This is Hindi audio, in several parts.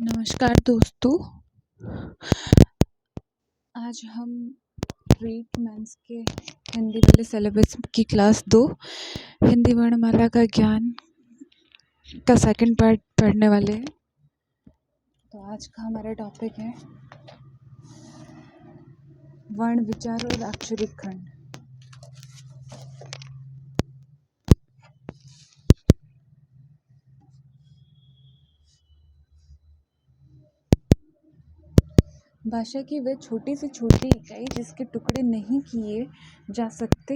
नमस्कार दोस्तों। आज हम रीट मेंस के हिंदी वाले सिलेबस की क्लास 2 हिंदी वर्णमाला का ज्ञान का सेकंड पार्ट पढ़ने वाले हैं। तो आज का हमारा टॉपिक है वर्ण विचार और अक्षरिक खंड। भाषा की वह छोटी से छोटी इकाई जिसके टुकड़े नहीं किए जा सकते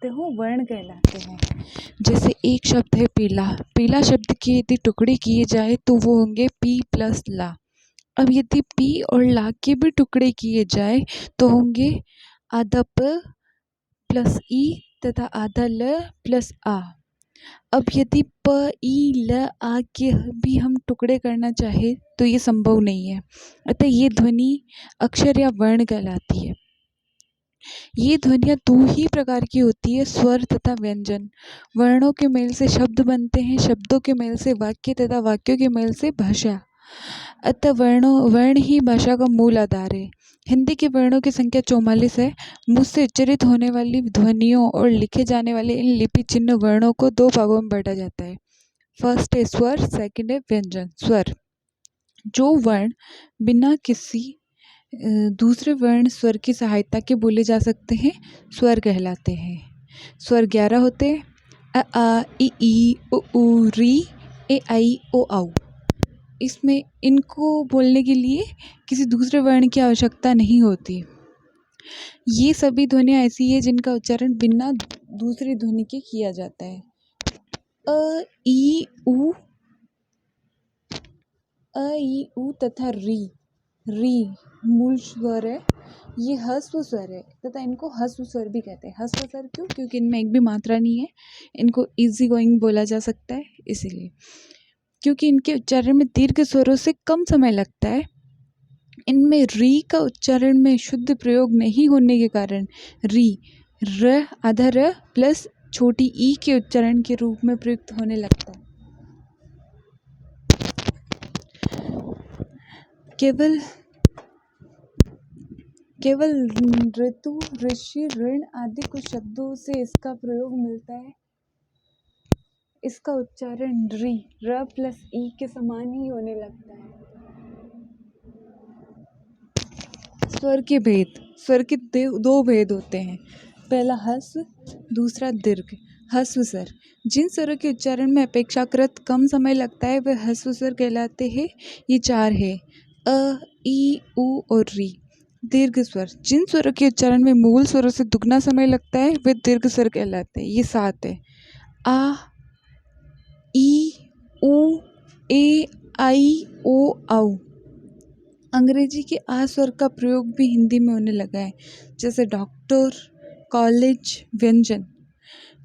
हो वर्ण कहलाते हैं। जैसे एक शब्द है पीला। पीला शब्द के यदि टुकड़े किए जाए तो वो होंगे पी प्लस ला। अब यदि पी और ला के भी टुकड़े किए जाए तो होंगे आधा प प्लस ई तथा आधा ल प्लस आ। अब यदि प ई ल आ के भी हम टुकड़े करना चाहे तो ये संभव नहीं है, अतः ये ध्वनि अक्षर या वर्ण कहलाती है। ये ध्वनियाँ दो ही प्रकार की होती है, स्वर तथा व्यंजन। वर्णों के मेल से शब्द बनते हैं, शब्दों के मेल से वाक्य तथा वाक्यों के मेल से भाषा। अतः वर्ण ही भाषा का मूल आधार है। हिंदी के वर्णों की संख्या 44 है। मुंह से उच्चारित होने वाली ध्वनियों और लिखे जाने वाले इन लिपि चिन्ह वर्णों को दो भागों में बांटा जाता है। फर्स्ट है स्वर, सेकंड है व्यंजन। स्वर, जो वर्ण बिना किसी दूसरे वर्ण स्वर की सहायता के बोले जा सकते हैं स्वर कहलाते हैं। स्वर 11 होते हैं। अ आ इ ई उ ऊ री ए आई ओ औ। इसमें इनको बोलने के लिए किसी दूसरे वर्ण की आवश्यकता नहीं होती। ये सभी ध्वनियाँ ऐसी है जिनका उच्चारण बिना दूसरी ध्वनि के किया जाता है। अ ई उ तथा री मूल स्वर है। ये ह्रस्व स्वर है तथा इनको ह्रस्व स्वर भी कहते हैं। ह्रस्व स्वर क्यों? क्योंकि इनमें एक भी मात्रा नहीं है, इनको इजी गोइंग बोला जा सकता है इसीलिए। क्योंकि इनके उच्चारण में दीर्घ स्वरों से कम समय लगता है, इनमें री का उच्चारण में शुद्ध प्रयोग नहीं होने के कारण री र आधा र प्लस छोटी ई के उच्चारण के रूप में प्रयुक्त होने लगता है। केवल ऋतु, ऋषि, ऋण आदि कुछ शब्दों से इसका प्रयोग मिलता है। इसका उच्चारण री र प्लस ई के समान ही होने लगता है। स्वर के भेद। स्वर के दो भेद होते हैं, पहला ह्रस्व, दूसरा दीर्घ। ह्रस्व स्वर, जिन स्वरों के उच्चारण में अपेक्षाकृत कम समय लगता है वे ह्रस्व स्वर कहलाते हैं। ये 4 है, अ ई उ और री। दीर्घ स्वर, जिन स्वरों के उच्चारण में मूल स्वरों से दुगना समय लगता है वे दीर्घ स्वर कहलाते हैं। ये 7 है, आ ई उ ए आई ओ औ। अंग्रेजी के आ स्वर का प्रयोग भी हिंदी में होने लगा है, जैसे डॉक्टर, कॉलेज। व्यंजन,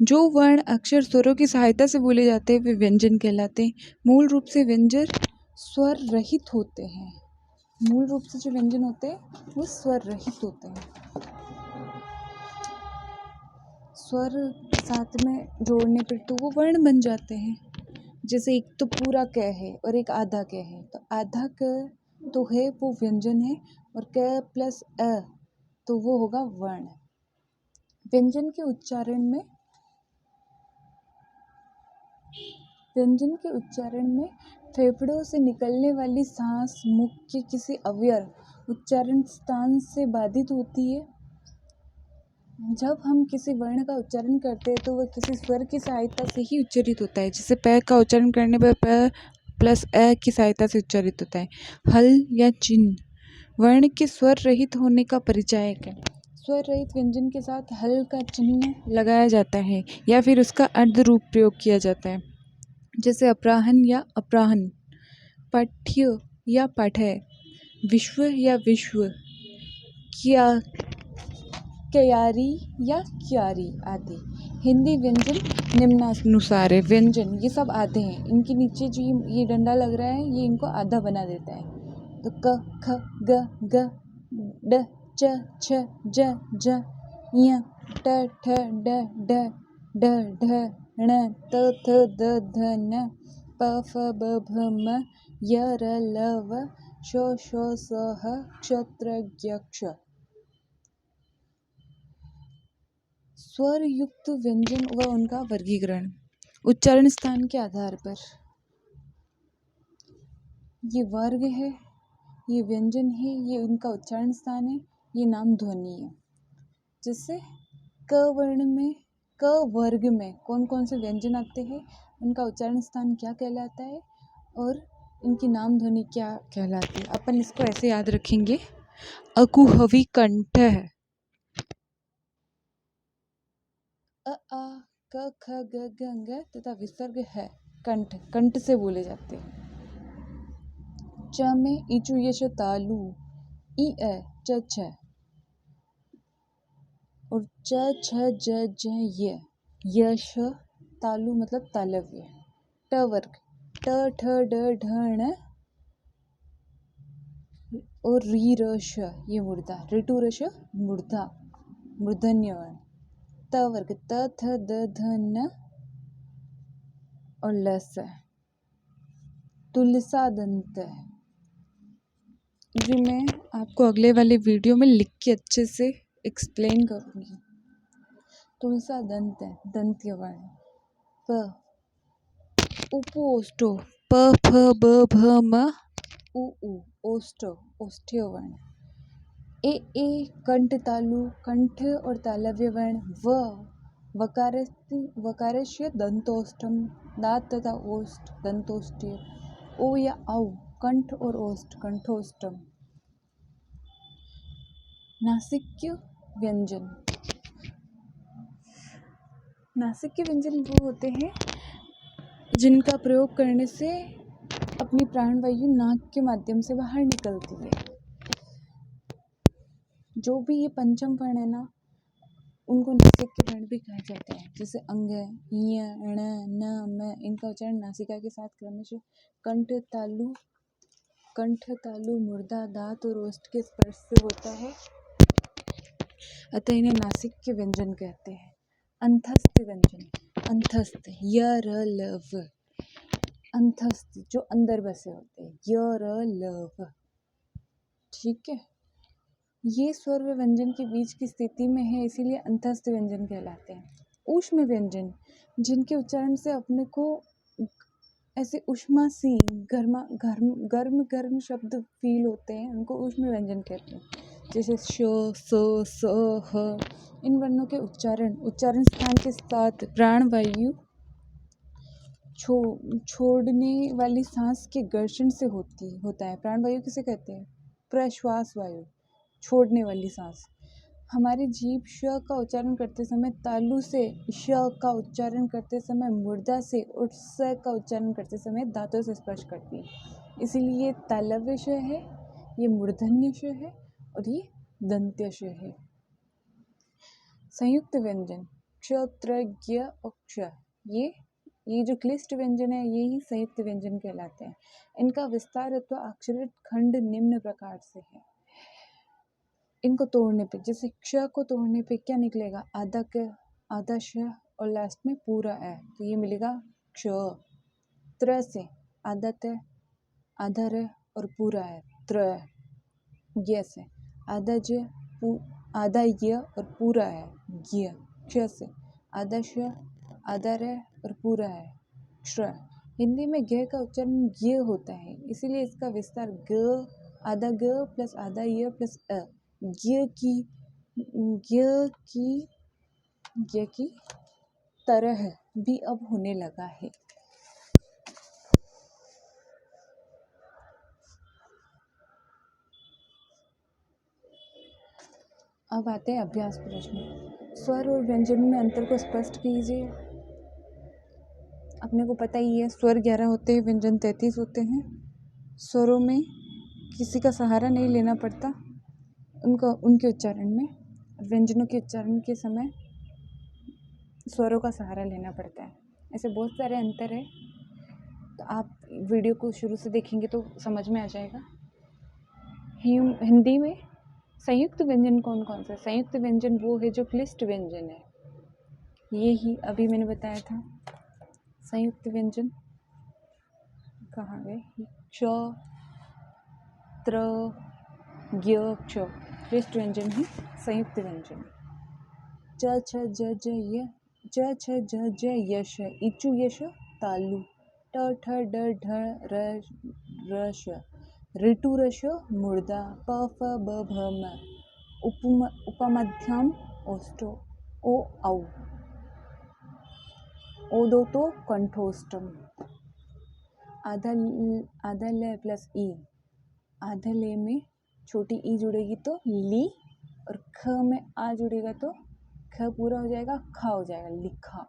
जो वर्ण अक्षर स्वरों की सहायता से बोले जाते हैं वे व्यंजन कहलाते हैं। मूल रूप से व्यंजन स्वर रहित होते हैं। मूल रूप से जो व्यंजन होते हैं वो स्वर रहित होते हैं। स्वर साथ में जोड़ने पर तो वो वर्ण बन जाते हैं। जैसे एक तो पूरा क है और एक आधा क है, तो आधा क तो है वो व्यंजन है और क प्लस अ तो वो होगा वर्ण। व्यंजन के उच्चारण में फेफड़ों से निकलने वाली सांस मुख के किसी अवयव उच्चारण स्थान से बाधित होती है। जब हम किसी वर्ण का उच्चारण करते हैं तो वह किसी स्वर की सहायता से ही उच्चारित होता है। जैसे प का उच्चारण करने पर प प्लस अ की सहायता से उच्चारित होता है। हल या चिन्ह वर्ण के स्वर रहित होने का परिचायक है। स्वर रहित व्यंजन के साथ हल का चिन्ह लगाया जाता है या फिर उसका अर्ध रूप प्रयोग किया जाता है। जैसे अपराहन या अपराहन, पाठ्य या पाठय, विश्व या विश्व, क्यारी या क्यारी आदि। हिंदी व्यंजन निम्नानुसार है। व्यंजन ये सब आधे हैं, इनके नीचे जो ये डंडा लग रहा है ये इनको आधा बना देता है। तो क ख ग घ ड च छ ज झ ञ ट ठ ड ढ ढ ढ ण त थ द ध न प फ ब भ म य र ल व श श स ह क्ष त्र ज्ञ क्ष। स्वर युक्त व्यंजन व उनका वर्गीकरण। उच्चारण स्थान के आधार पर ये वर्ग है, ये व्यंजन है, ये उनका उच्चारण स्थान है, ये नाम ध्वनि है। जैसे क वर्ण में, क वर्ग में कौन कौन से व्यंजन आते हैं, उनका उच्चारण स्थान क्या कहलाता है और इनकी नाम ध्वनि क्या कहलाती है। अपन इसको ऐसे याद रखेंगे, अकुहवी कंठ है, अ आ क ख ग घ ङ तथा विसर्ग है कंठ, कंठ से बोले जाते हैं। च में इचु यश तालु, ई ए च छ, और च छ ज ज य, यश तालु मतलब तालव्य। ट वर्ग, ट ठ ड ढ ण और री र श, ये मूर्धा, ऋतु र श मूर्धा, मूर्धन्य वर्ण। त वर्ग, त थ द ध न और लस है। तुलसा दंत है, ये मैं आपको अगले वाले वीडियो में लिख के अच्छे से एक्सप्लेन करूँगी। तुलसा दंत है, दंत्य वर्ण। प उपोष्टो, प फ ब भ म उ उ, ओष्टो, ओष्ठ्य वर्ण। ए कंठ तालु, कंठ और तालव्य वर्ण। व वकारस्य दंतोष्ठम, दांत तथा ओष्ठ दंतोष्ठ्य। ओ या औ कंठ और ओष्ठ कंठोष्ठम। नासिक्य व्यंजन। नासिक्य व्यंजन वो होते हैं जिनका प्रयोग करने से अपनी प्राणवायु नाक के माध्यम से बाहर निकलती है। जो भी ये पंचम वर्ण है ना, उनको नासिक्य वर्ण भी कहा जाता है। जैसे अंग, य, ण, न, म, इनका उच्चारण नासिका के साथ क्रमशः कंठ तालु मूर्धा, दांत और ओष्ठ के स्पर्श से होता है, अतः इन्हें नासिक्य व्यंजन कहते हैं। अंतस्थ व्यंजन, अंतस्थ, य र ल व, अंतस्थ जो अंदर बसे होते हैं, य र ल व, ठीक है। ये स्वर व व्यंजन के बीच की स्थिति में है, इसीलिए अंतस्थ व्यंजन कहलाते हैं। ऊष्म व्यंजन, जिनके उच्चारण से अपने को ऐसे उष्मा सी गर्म शब्द फील होते हैं, उनको ऊष्म व्यंजन कहते हैं। जैसे श, स, ह, इन वर्णों के उच्चारण स्थान के साथ प्राणवायु छोड़ने वाली सांस के घर्षण से होता है। प्राणवायु किसे कहते हैं? प्रश्वास वायु, छोड़ने वाली सांस। हमारी जीभ श का उच्चारण करते समय तालु से, श का उच्चारण करते समय मूर्धा से और स का उच्चारण करते समय दांतों से स्पर्श करती है। इसीलिए ये तालव्य श है, ये मूर्धन्य श है और ये दंत्य श है। संयुक्त व्यंजन, क्ष, त्र, ज्ञ और क्ष, ये जो क्लिष्ट व्यंजन है, ये ही संयुक्त व्यंजन कहलाते हैं। इनका विस्तार अथवा अक्षरित खंड निम्न प्रकार से है। इनको तोड़ने पे, जैसे क्ष को तोड़ने पे क्या निकलेगा? आधा क, आधा श और लास्ट में पूरा है, तो ये मिलेगा क्ष। त्र से आधा त, आधा र और पूरा है, त्र। ज्ञ से आधा ज, आधा य और पूरा है, ज्ञ। क्ष से आधा श, आधा र और पूरा है, क्ष। हिंदी में ज्ञ का उच्चारण ज्ञ होता है, इसीलिए इसका विस्तार ग, आधा ग प्लस आधा य प्लस अ, ज्ञ की तरह भी अब होने लगा है। अब आते हैं अभ्यास प्रश्न। स्वर और व्यंजन में अंतर को स्पष्ट कीजिए। अपने को पता ही है, स्वर 11 होते हैं, व्यंजन 33 होते हैं। स्वरों में किसी का सहारा नहीं लेना पड़ता उनके उच्चारण में। व्यंजनों के उच्चारण के समय स्वरों का सहारा लेना पड़ता है। ऐसे बहुत सारे अंतर है, तो आप वीडियो को शुरू से देखेंगे तो समझ में आ जाएगा। हिंदी में संयुक्त व्यंजन कौन कौन से? संयुक्त व्यंजन वो है जो क्लिष्ट व्यंजन है, ये ही अभी मैंने बताया था। संयुक्त व्यंजन कहाँ गए? च, त्र, ज्ञ, क्ष। श्रेष्ठ व्यंजन ही संयुक्त व्यंजन। च छ ज ज य, च छ ज ज यश, इचु यश तालु। ट ठ ड ढ र रश, ऋतु रश मुर्दा। प फ ब भ म, उपमध्यम ओष्ठो। ओ औ, ओदोतो कंठोष्टम। आधा ल प्लस ई, आधा ले में छोटी ई जुड़ेगी तो ली, और ख में आ जुड़ेगा तो ख पूरा हो जाएगा, खा हो जाएगा, लिखा।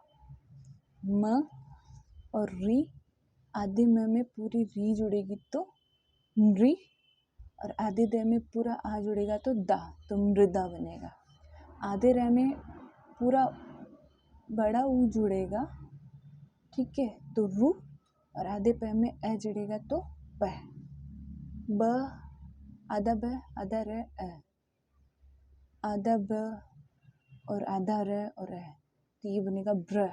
म और री, आधे में पूरी री जुड़ेगी तो नृ, और आधे द में पूरा आ जुड़ेगा तो दा, तो मृदा बनेगा। आधे र में पूरा बड़ा ऊ जुड़ेगा, ठीक है, तो रू, और आधे प में ए जुड़ेगा तो प। ब, आधा ब, आधा र अ, आधा ब और आधा र और ए, तो ये बनेगा ब्र,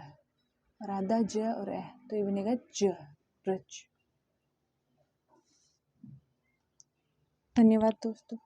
और आधा ज और ए, तो ये बनेगा ज, ब्रज। धन्यवाद दोस्तों।